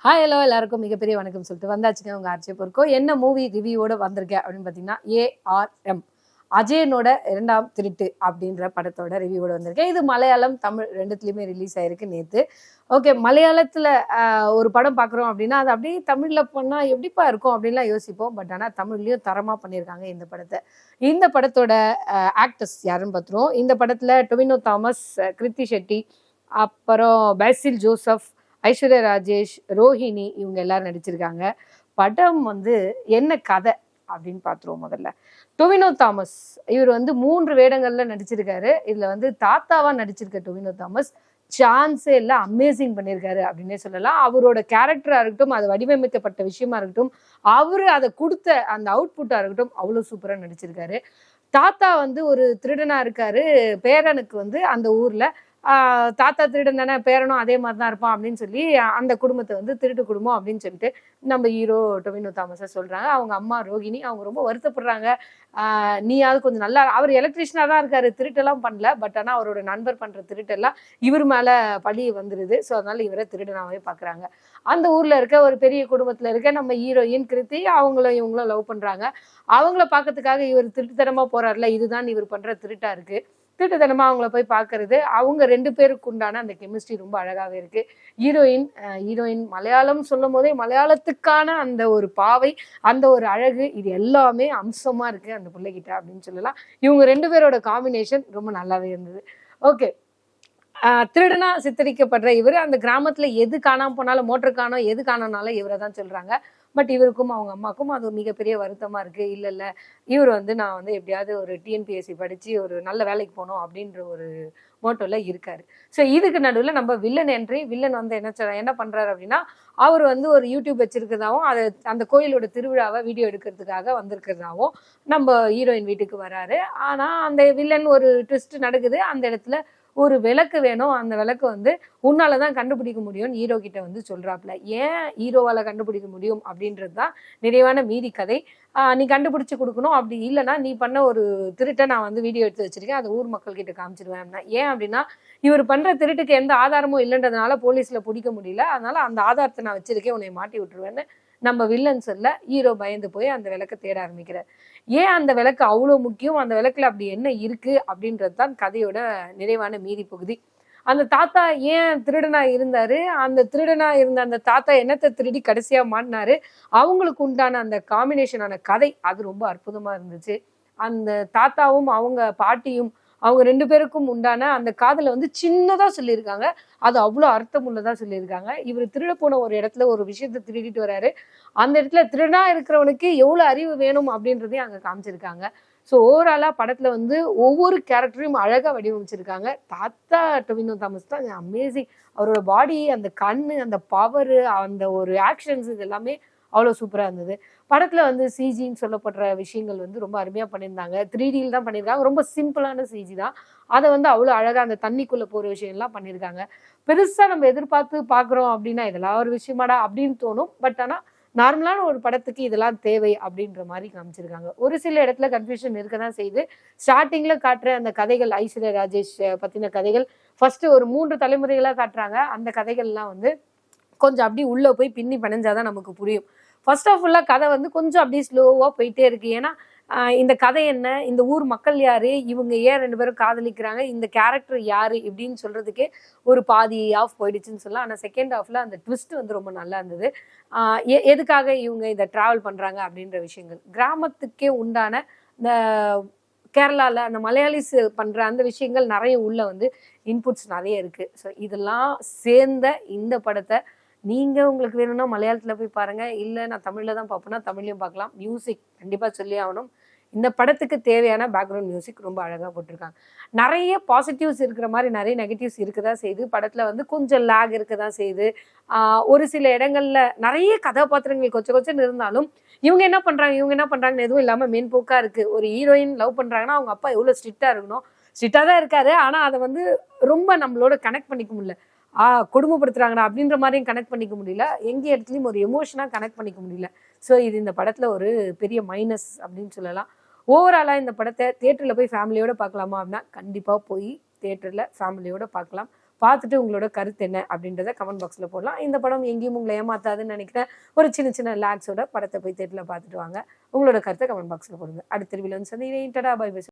Hi hello எல்லாருக்கும் மிகப்பெரிய வணக்கம் சொல்லிட்டு வந்தாச்சுங்க உங்க ஆர்ஜே பொறுக்கோ. என்ன மூவி ரிவ்யூவோட வந்திருக்கேன் அப்படின்னு பார்த்தீங்கன்னா ஏஆர்எம் அஜயனோட 2ஆம் திருட்டு அப்படின்ற படத்தோட ரிவ்யூவோட வந்திருக்கேன். இது மலையாளம் தமிழ் ரெண்டுத்துலையுமே ரிலீஸ் ஆயிருக்கு நேற்று. ஓகே, மலையாளத்தில் ஒரு படம் பார்க்குறோம் அப்படின்னா அது அப்படியே தமிழில் பண்ணால் எப்படிப்பா இருக்கும் அப்படின்லாம் யோசிப்போம். பட் ஆனால் தமிழ்லேயும் தரமாக பண்ணியிருக்காங்க இந்த படத்தை. இந்த படத்தோட ஆக்டர்ஸ் யாருன்னு பார்த்துருவோம். இந்த படத்தில் டொவினோ தாமஸ், கிருத்தி ஷெட்டி, அப்புறம் பேசில் ஜோசப், ஐஸ்வர்யா ராஜேஷ், ரோஹிணி இவங்க எல்லாரும் நடிச்சிருக்காங்க. படம் என்ன கதை அப்படின்னு பார்த்துருவோம். முதல்ல டொவினோ தாமஸ் இவர் 3 வேடங்கள்ல நடிச்சிருக்காரு. இதுல தாத்தாவா நடிச்சிருக்க டொவினோ தாமஸ் சான்ஸே இல்லை, அமேசிங் பண்ணியிருக்காரு அப்படின்னே சொல்லலாம். அவரோட கேரக்டரா இருக்கட்டும், அது வடிவமைக்கப்பட்ட விஷயமா இருக்கட்டும், அவரு அதை கொடுத்த அந்த அவுட்புட்டா இருக்கட்டும், அவ்வளவு சூப்பரா நடிச்சிருக்காரு. தாத்தா ஒரு திருடனா இருக்காரு. பேரனுக்கு அந்த ஊர்ல தாத்தா திருடன் தானே, பேரனும் அதே மாதிரி தான் இருப்பான் அப்படின்னு சொல்லி அந்த குடும்பத்தை திருட்டு குடும்பம் அப்படின்னு சொல்லிட்டு நம்ம ஹீரோ டொவினோ தாமஸை சொல்றாங்க. அவங்க அம்மா ரோகிணி அவங்க ரொம்ப வருத்தப்படுறாங்க. நீயாவது கொஞ்சம் நல்லா, அவர் எலக்ட்ரிஷியனாக தான் இருக்காரு, திருட்டெல்லாம் பண்ணல. பட் ஆனால் அவரோட நண்பர் பண்ற திருட்டெல்லாம் இவர் மேல பழி வந்துருது. ஸோ அதனால இவரை திருடனாவே பாக்குறாங்க. அந்த ஊர்ல இருக்க ஒரு பெரிய குடும்பத்துல இருக்க நம்ம ஹீரோயின் கிருத்தி அவங்களும் இவங்களும் லவ் பண்றாங்க. அவங்கள பார்க்கறதுக்காக இவர் திருட்டுத்தனமா போறாருல, இதுதான் இவர் பண்ற திருட்டா இருக்கு. திருட்டுத்தனமா அவங்கள போய் பார்க்கறது. அவங்க 2 பேருக்கு உண்டான அந்த கெமிஸ்ட்ரி ரொம்ப அழகாவே இருக்கு. ஹீரோயின் மலையாளம் சொல்லும் போதே மலையாளத்துக்கான அந்த ஒரு பாவை, அந்த ஒரு அழகு, இது எல்லாமே அம்சமா இருக்கு அந்த பிள்ளைகிட்ட அப்படின்னு சொல்லலாம். இவங்க 2 பேரோட காம்பினேஷன் ரொம்ப நல்லாவே இருந்தது. ஓகே, திருடனா சித்தரிக்கப்படுற இவர் அந்த கிராமத்துல எது காணாம போனாலும், மோட்டர் காணோம் எது காணோம்னாலும் இவரை தான் சொல்றாங்க. பட் இவருக்கும் அவங்க அம்மாக்கும் அது மிகப்பெரிய வருத்தமா இருக்கு. இல்ல இவர் நான் எப்படியாவது ஒரு டிஎன்பிஎஸ்சி படிச்சு ஒரு நல்ல வேலைக்கு போகணும் அப்படின்ற ஒரு மோட்டோல இருக்காரு. ஸோ இதுக்கு நடுவில் நம்ம வில்லன் என்ட்ரி. வில்லன் என்ன பண்றாரு அப்படின்னா, அவர் ஒரு யூடியூப் வச்சிருக்கிறதாவும், அது அந்த கோயிலோட திருவிழாவை வீடியோ எடுக்கிறதுக்காக வந்திருக்கிறதாவும் நம்ம ஹீரோயின் வீட்டுக்கு வராரு. ஆனா அந்த வில்லன் ஒரு ட்விஸ்ட் நடக்குது. அந்த இடத்துல ஒரு விளக்கு வேணும், அந்த விளக்கு உன்னாலதான் கண்டுபிடிக்க முடியும்னு ஹீரோ கிட்ட சொல்றாப்ல. ஏன் ஹீரோவால கண்டுபிடிக்க முடியும் அப்படின்றது தான் நிறைவான மீதி கதை. நீ கண்டுபிடிச்சு கொடுக்கணும், அப்படி இல்லைன்னா நீ பண்ண ஒரு திருட்டை நான் வீடியோ எடுத்து வச்சிருக்கேன், அதை ஊர் மக்கள் கிட்ட காமிச்சிருவேன். ஏன் அப்படின்னா, இவர் பண்ற திருட்டுக்கு எந்த ஆதாரமும் இல்லைன்றதுனால போலீஸ்ல பிடிக்க முடியல. அதனால அந்த ஆதாரத்தை நான் வச்சிருக்கேன், உன்னை மாட்டி விட்டுருவேன்னு நம்ம வில்லன் சொல்ல ஹீரோ பயந்து போய் அந்த விளக்கை தேட ஆரம்பிக்கிறார். ஏன் அந்த விளக்கு அவ்வளவு முக்கியம், அந்த விளக்குல அப்படி என்ன இருக்கு அப்படின்றது தான் கதையோட நிறைவான மீதி பகுதி. அந்த தாத்தா ஏன் திருடனா இருந்தாரு, அந்த திருடனா இருந்த அந்த தாத்தா என்னத்தை திருடி கடைசியா மாட்டினாரு, அவங்களுக்கு உண்டான அந்த காம்பினேஷனான கதை அது ரொம்ப அற்புதமா இருந்துச்சு. அந்த தாத்தாவும் அவங்க பாட்டியும் அவங்க 2 பேருக்கும் உண்டான அந்த காதலை சின்னதா சொல்லியிருக்காங்க. அது அவ்வளோ அர்த்தம் உள்ளதா சொல்லியிருக்காங்க. இவர் திருட போன ஒரு இடத்துல ஒரு விஷயத்த திருடிட்டு வர்றாரு. அந்த இடத்துல திருடனா இருக்கிறவனுக்கு எவ்வளவு அறிவு வேணும் அப்படின்றதையும் அங்க காமிச்சிருக்காங்க. ஸோ ஓவராலா படத்துல ஒவ்வொரு கேரக்டரையும் அழகா வடிவமைச்சிருக்காங்க. தாத்தா டொவினோ தாமஸ் தான் அமேசிங். அவரோட பாடி, அந்த கண்ணு, அந்த பவரு, அந்த ஒரு ஆக்ஷன்ஸ், இது எல்லாமே அவ்வளோ சூப்பரா இருந்தது. படத்துல சிஜின்னு சொல்லப்படுற விஷயங்கள் ரொம்ப அருமையா பண்ணியிருந்தாங்க. 3Dல தான் பண்ணியிருக்காங்க. ரொம்ப சிம்பிளான சிஜி தான். அதை அவ்வளோ அழகா அந்த தண்ணிக்குள்ள போற விஷயம்லாம் பண்ணியிருக்காங்க. பெருசா நம்ம எதிர்பார்த்து பார்க்குறோம் அப்படின்னா இதெல்லாம் ஒரு விஷயமாடா அப்படின்னு தோணும். பட் ஆனா நார்மலான ஒரு படத்துக்கு இதெல்லாம் தேவை அப்படின்ற மாதிரி காமிச்சிருக்காங்க. ஒரு சில இடத்துல கன்ஃபியூஷன் இருக்க தான் செய்யுது. ஸ்டார்டிங்ல காட்டுற அந்த கதைகள், ஐஸ்வர்யா ராஜேஷ் பத்தின கதைகள் ஃபர்ஸ்ட் ஒரு 3 தலைமுறைகளா காட்டுறாங்க. அந்த கதைகள்லாம் கொஞ்சம் அப்படி உள்ள போய் பின்னி பிணைஞ்சாதான் நமக்கு புரியும். ஃபர்ஸ்ட் ஆஃப் ஃபுல்லா கதை கொஞ்சம் அப்படியே ஸ்லோவா போயிட்டே இருக்கு. ஏன்னா இந்த கதை என்ன, இந்த ஊர் மக்கள் யாரு, இவங்க ஏன் 2 பேரும் காதலிக்கிறாங்க, இந்த கேரக்டர் யாரு இப்படின்னு சொல்றதுக்கே ஒரு பாதி ஆஃப் போயிடுச்சுன்னு சொல்லலாம். ஆனால் செகண்ட் ஹாஃப்ல அந்த ட்விஸ்ட் ரொம்ப நல்லா இருந்தது. எதுக்காக இவங்க இதை டிராவல் பண்றாங்க அப்படின்ற விஷயங்கள், கிராமத்துக்கே உண்டான இந்த கேரளால அந்த மலையாளிஸ் பண்ற அந்த விஷயங்கள் நிறைய உள்ள இன்புட்ஸ் நிறைய இருக்கு. ஸோ இதெல்லாம் சேர்ந்த இந்த படத்தை நீங்க உங்களுக்கு வேணும்னா மலையாளத்துல போய் பாருங்க. இல்ல நான் தமிழ்ல தான் பார்ப்பேன்னா தமிழ்லயும் பார்க்கலாம். மியூசிக் கண்டிப்பா சொல்லி ஆகணும். இந்த படத்துக்கு தேவையான பேக்ரவுண்ட் மியூசிக் ரொம்ப அழகா போட்டிருக்காங்க. நிறைய பாசிட்டிவ்ஸ் இருக்கிற மாதிரி நிறைய நெகட்டிவ்ஸ் இருக்கதான் செய்யுது. படத்துல கொஞ்சம் லேக் இருக்கதான் செய்யுது. ஒரு சில இடங்கள்ல நிறைய கதாபாத்திரங்கள் கொஞ்சம் இருந்தாலும் இவங்க என்ன பண்றாங்கன்னு எதுவும் இல்லாம மேன்போக்கா இருக்கு. ஒரு ஹீரோயின் லவ் பண்றாங்கன்னா அவங்க அப்பா எவ்வளவு ஸ்ட்ரிக்டா இருக்கணும், ஸ்ட்ரிக்டா தான் இருக்காரு. ஆனா அதை ரொம்ப நம்மளோட கனெக்ட் பண்ணிக்க முடியல. கொடுமைப்படுத்துறாங்கடா அப்படின்ற மாதிரியும் கனெக்ட் பண்ணிக்க முடியல. எங்க இடத்துலயும் ஒரு எமோஷனா கனெக்ட் பண்ணிக்க முடியல. ஸோ இது இந்த படத்துல ஒரு பெரிய மைனஸ் அப்படின்னு சொல்லலாம். ஓவராலா இந்த படத்தை தியேட்டர்ல போய் ஃபேமிலியோட பார்க்கலாமா அப்படின்னா கண்டிப்பா போய் தியேட்டர்ல ஃபேமிலியோட பார்க்கலாம். பார்த்துட்டு உங்களோட கருத்து என்ன அப்படின்றத கமெண்ட் பாக்ஸில் போடலாம். இந்த படம் எங்கேயும் உங்களை ஏமாத்தாதுன்னு நினைக்கிறேன். ஒரு சின்ன சின்ன லேக்ஸோட படத்தை போய் தேட்டரில் பார்த்துட்டு வாங்க. உங்களோட கருத்தை கமெண்ட் பாக்ஸில் போடுங்க. அடுத்த ரிவ்யூல வந்து சந்திக்கிறேன். டடா பை பை.